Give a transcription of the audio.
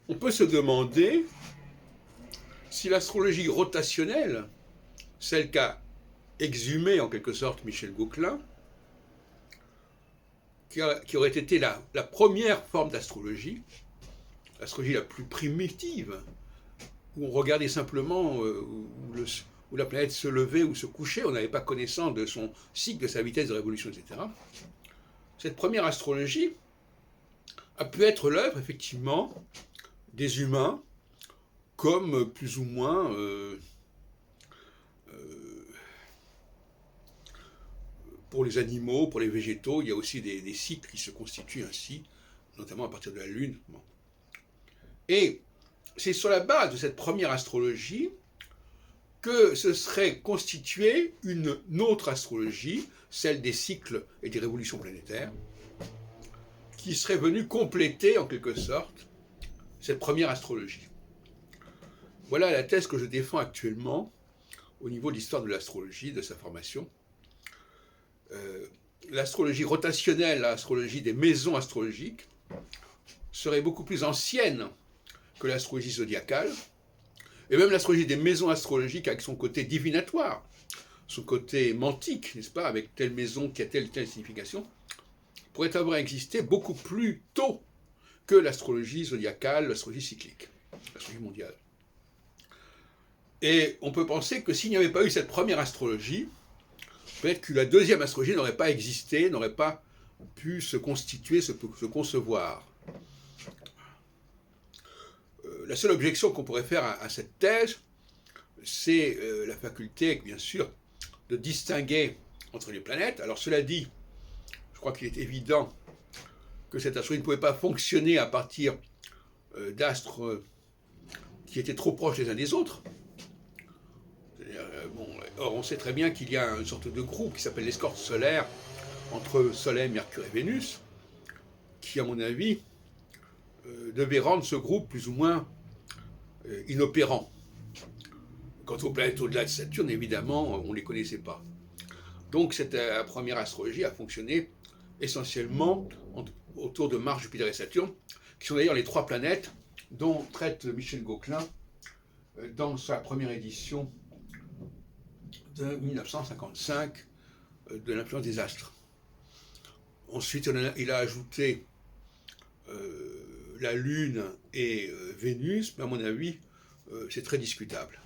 On peut se demander si l'astrologie rotationnelle, celle qu'a exhumée en quelque sorte Michel Gauquelin, qui aurait été la première forme d'astrologie, l'astrologie la plus primitive, où on regardait simplement où la planète se levait ou se couchait, on n'avait pas connaissance de son cycle, de sa vitesse de révolution, etc. Cette première astrologie a pu être l'œuvre, effectivement, des humains, comme plus ou moins pour les animaux, pour les végétaux, il y a aussi des cycles qui se constituent ainsi, notamment à partir de la Lune. Bon. Et c'est sur la base de cette première astrologie que se serait constituée une autre astrologie, celle des cycles et des révolutions planétaires, qui serait venue compléter en quelque sorte cette première astrologie. Voilà la thèse que je défends actuellement au niveau de l'histoire de l'astrologie, de sa formation. L'astrologie rotationnelle, l'astrologie des maisons astrologiques, serait beaucoup plus ancienne que l'astrologie zodiacale, et même l'astrologie des maisons astrologiques avec son côté divinatoire, son côté mantique, n'est-ce pas, avec telle maison qui a telle signification, pourrait avoir existé beaucoup plus tôt que l'astrologie zodiacale, l'astrologie cyclique, l'astrologie mondiale. Et on peut penser que s'il n'y avait pas eu cette première astrologie, peut-être que la deuxième astrologie n'aurait pas existé, n'aurait pas pu se constituer, se concevoir. La seule objection qu'on pourrait faire à cette thèse, c'est la faculté, bien sûr, de distinguer entre les planètes. Alors cela dit, je crois qu'il est évident que cette astrologie ne pouvait pas fonctionner à partir d'astres qui étaient trop proches les uns des autres. Or, on sait très bien qu'il y a une sorte de groupe qui s'appelle l'escorte solaire entre Soleil, Mercure et Vénus, qui, à mon avis, devait rendre ce groupe plus ou moins inopérant. Quant aux planètes au-delà de Saturne, évidemment, on ne les connaissait pas. Donc, cette première astrologie a fonctionné essentiellement autour de Mars, Jupiter et Saturne, qui sont d'ailleurs les trois planètes dont traite Michel Gauquelin dans sa première édition de 1955 de l'influence des astres. Ensuite, il a ajouté la Lune et Vénus, mais à mon avis, c'est très discutable.